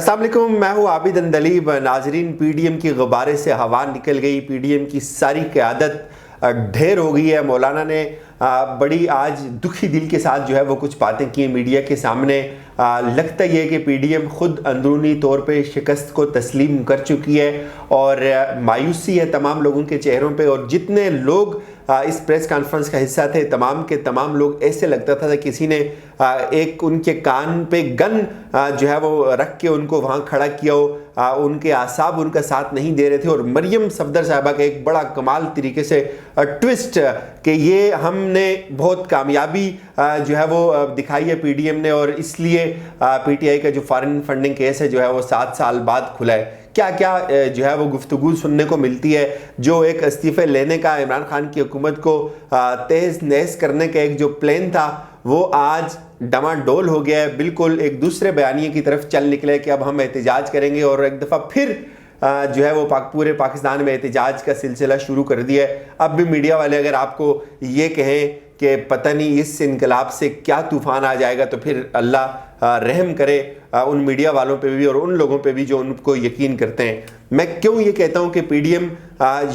السلام علیکم، میں ہوں عابد اندلیب۔ ناظرین، پی ڈی ایم کی غبارے سے ہوا نکل گئی، پی ڈی ایم کی ساری قیادت ڈھیر ہو گئی ہے۔ مولانا نے بڑی آج دکھی دل کے ساتھ جو ہے وہ کچھ باتیں کی میڈیا کے سامنے۔ لگتا یہ ہے کہ پی ڈی ایم خود اندرونی طور پہ شکست کو تسلیم کر چکی ہے اور مایوسی ہے تمام لوگوں کے چہروں پہ، اور جتنے لوگ اس پریس کانفرنس کا حصہ تھے تمام کے تمام لوگ ایسے لگتا تھا کہ کسی نے ایک ان کے کان پہ گن جو ہے وہ رکھ کے ان کو وہاں کھڑا کیا ہو۔ ان کے اعصاب ان کا ساتھ نہیں دے رہے تھے، اور مریم صفدر صاحبہ کا ایک بڑا کمال طریقے سے ٹوسٹ کہ یہ ہم نے بہت کامیابی جو ہے وہ دکھائی ہے پی ڈی ایم نے، اور اس لیے پی ٹی آئی کا جو فارن فنڈنگ کیس ہے جو ہے وہ 7 سال بعد کھلا ہے۔ کیا کیا جو ہے وہ گفتگو سننے کو ملتی ہے، جو ایک استعفے لینے کا عمران خان کی حکومت کو تیز نیز کرنے کا ایک جو پلان تھا وہ آج ڈما ڈول ہو گیا ہے۔ بالکل ایک دوسرے بیانیے کی طرف چل نکلے کہ اب ہم احتجاج کریں گے، اور ایک دفعہ پھر جو ہے وہ پورے پاکستان میں احتجاج کا سلسلہ شروع کر دیا ہے۔ اب بھی میڈیا والے اگر آپ کو یہ کہیں کہ پتہ نہیں اس انقلاب سے کیا طوفان آ جائے گا، تو پھر اللہ رحم کرے ان میڈیا والوں پہ بھی اور ان لوگوں پہ بھی جو ان کو یقین کرتے ہیں۔ میں کیوں یہ کہتا ہوں کہ پی ڈی ایم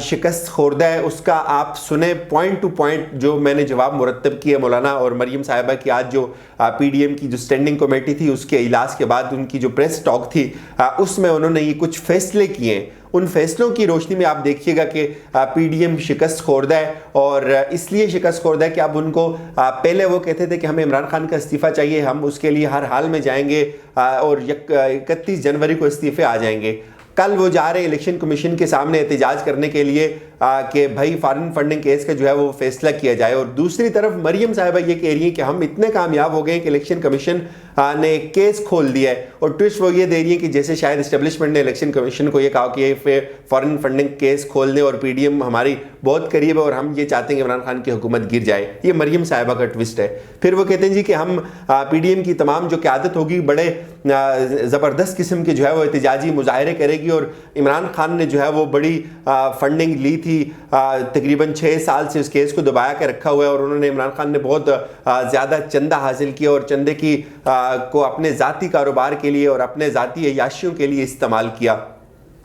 شکست خوردہ ہے، اس کا آپ سنیں پوائنٹ ٹو پوائنٹ جو میں نے جواب مرتب کیا مولانا اور مریم صاحبہ کی۔ آج جو پی ڈی ایم کی جو سٹینڈنگ کمیٹی تھی اس کے اجلاس کے بعد ان کی جو پریس ٹاک تھی اس میں انہوں نے یہ کچھ فیصلے کیے ہیں۔ ان فیصلوں کی روشنی میں آپ دیکھیے گا کہ پی ڈی ایم شکست خوردہ ہے، اور اس لیے شکست خوردہ ہے کہ اب ان کو پہلے وہ کہتے تھے کہ ہمیں عمران خان کا استعفیٰ چاہیے، ہم اس کے لیے ہر حال میں جائیں گے اور 31 جنوری کو استعفے آ جائیں گے۔ کل وہ جا رہے الیکشن کمیشن کے سامنے احتجاج کرنے کے لیے کہ بھائی فارن فنڈنگ کیس کا جو ہے وہ فیصلہ کیا جائے، اور دوسری طرف مریم صاحبہ یہ کہہ رہی ہیں کہ ہم اتنے کامیاب ہو گئے ہیں کہ الیکشن کمیشن نے ایک کیس کھول دیا ہے، اور ٹوسٹ وہ یہ دے رہی ہیں کہ جیسے شاید اسٹیبلشمنٹ نے الیکشن کمیشن کو یہ کہا کہ یہ فارن فنڈنگ کیس کھول دیں اور پی ڈی ایم ہماری بہت قریب ہے اور ہم یہ چاہتے ہیں کہ عمران خان کی حکومت گر جائے۔ یہ مریم صاحبہ کا ٹوسٹ ہے۔ پھر وہ کہتے ہیں جی کہ ہم پی ڈی ایم کی تمام جو قیادت ہوگی بڑے زبردست قسم کے جو ہے وہ احتجاجی مظاہرے کرے گی، اور عمران خان نے جو ہے وہ بڑی فنڈنگ لی تھی، تقریباً 6 سال سے اس کیس کو دبایا کے رکھا ہوا ہے، اور انہوں نے عمران خان نے بہت زیادہ چندہ حاصل کیا اور چندے کی کو اپنے ذاتی کاروبار کے لیے اور اپنے ذاتی عیاشیوں کے لیے استعمال کیا۔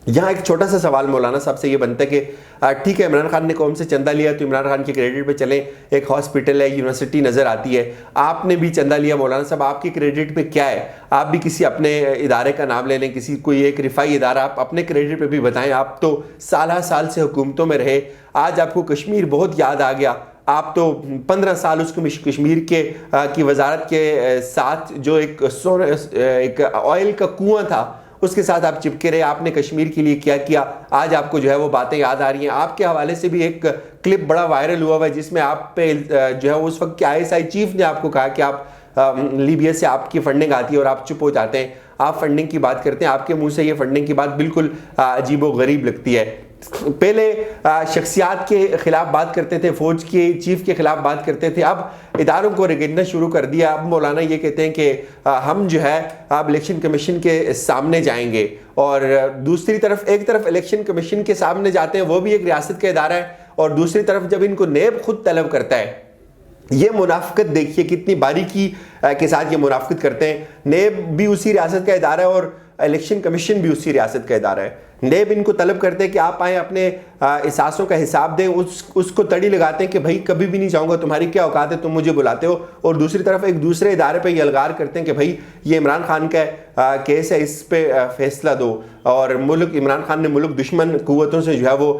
یہاں ایک چھوٹا سا سوال مولانا صاحب سے یہ بنتا ہے کہ ٹھیک ہے عمران خان نے قوم سے چندہ لیا تو عمران خان کے کریڈٹ پہ چلیں، ایک ہاسپٹل ہے، یونیورسٹی نظر آتی ہے، آپ نے بھی چندہ لیا مولانا صاحب، آپ کے کریڈٹ پہ کیا ہے؟ آپ بھی کسی اپنے ادارے کا نام لے لیں، کسی کوئی ایک رفائی ادارہ، آپ اپنے کریڈٹ پہ بھی بتائیں۔ آپ تو سالہ سال سے حکومتوں میں رہے، آج آپ کو کشمیر بہت یاد آ گیا، آپ تو 15 سال اس کشمیر کی وزارت کے ساتھ جو ایک آئل کا کنواں تھا اس کے ساتھ آپ چپکے رہے، آپ نے کشمیر کے لیے کیا کیا، آج آپ کو جو ہے وہ باتیں یاد آ رہی ہیں۔ آپ کے حوالے سے بھی ایک کلپ بڑا وائرل ہوا ہے جس میں آپ پہ جو ہے اس وقت کے آئی ایس آئی چیف نے آپ کو کہا کہ آپ لیبیا سے آپ کی فنڈنگ آتی ہے اور آپ چپ ہو جاتے ہیں، آپ فنڈنگ کی بات کرتے ہیں، آپ کے منہ سے یہ فنڈنگ کی بات بالکل عجیب و غریب لگتی ہے۔ پہلے شخصیات کے خلاف بات کرتے تھے، فوج کے چیف کے خلاف بات کرتے تھے، اب اداروں کو رگڑنا شروع کر دیا۔ اب مولانا یہ کہتے ہیں کہ ہم جو ہے اب الیکشن کمیشن کے سامنے جائیں گے، اور دوسری طرف ایک طرف الیکشن کمیشن کے سامنے جاتے ہیں، وہ بھی ایک ریاست کا ادارہ ہے، اور دوسری طرف جب ان کو نیب خود طلب کرتا ہے، یہ منافقت دیکھیے کتنی باریکی کے ساتھ یہ منافقت کرتے ہیں۔ نیب بھی اسی ریاست کا ادارہ ہے اور الیکشن کمیشن بھی اسی ریاست کا ادارہ ہے۔ نیب ان کو طلب کرتے ہیں کہ آپ آئیں اپنے احساسوں کا حساب دیں، اس کو تڑی لگاتے ہیں کہ بھائی کبھی بھی نہیں چاہوں گا، تمہاری کیا اوقات ہے، تم مجھے بلاتے ہو، اور دوسری طرف ایک دوسرے ادارے پہ یہ الغار کرتے ہیں کہ بھائی یہ عمران خان کا کیس ہے، اس پہ فیصلہ دو، اور عمران خان نے ملک دشمن قوتوں سے جو ہے وہ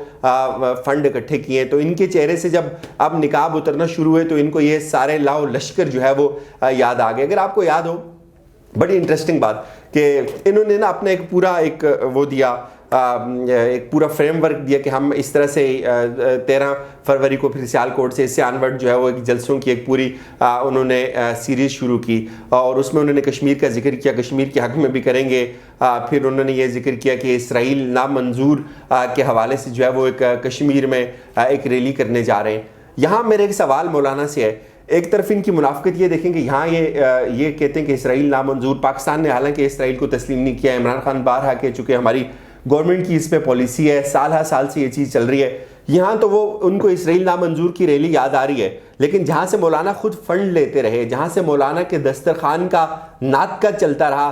فنڈ اکٹھے کیے ہیں۔ تو ان کے چہرے سے جب اب نقاب اترنا شروع ہوئے تو ان کو یہ سارے لاؤ لشکر جو ہے وہ یاد آ گئے۔ اگر آپ کو یاد ہو بڑی انٹرسٹنگ بات کہ انہوں نے نا اپنا ایک پورا وہ دیا، ایک پورا فریم ورک دیا کہ ہم اس طرح سے 13 فروری کو پھر سیال کوٹ سے اس سے آنورڈ جو ہے وہ ایک جلسوں کی ایک پوری انہوں نے سیریز شروع کی، اور اس میں انہوں نے کشمیر کا ذکر کیا، کشمیر کے حق میں بھی کریں گے۔ پھر انہوں نے یہ ذکر کیا کہ اسرائیل نامنظور کے حوالے سے جو ہے وہ ایک کشمیر میں ایک ریلی کرنے جا رہے ہیں۔ یہاں میرے ایک سوال مولانا سے ہے، ایک طرف ان کی منافقت یہ دیکھیں کہ یہاں یہ کہتے ہیں کہ اسرائیل نامنظور، پاکستان نے حالانکہ اسرائیل کو تسلیم نہیں کیا، عمران خان بارہا کہہ چکے ہماری گورنمنٹ کی اس پہ پالیسی ہے، سالہ سال سے یہ چیز چل رہی ہے۔ یہاں تو وہ ان کو اسرائیل نامنظور کی ریلی یاد آ رہی ہے، لیکن جہاں سے مولانا خود فنڈ لیتے رہے، جہاں سے مولانا کے دسترخوان کا ناطقہ چلتا رہا،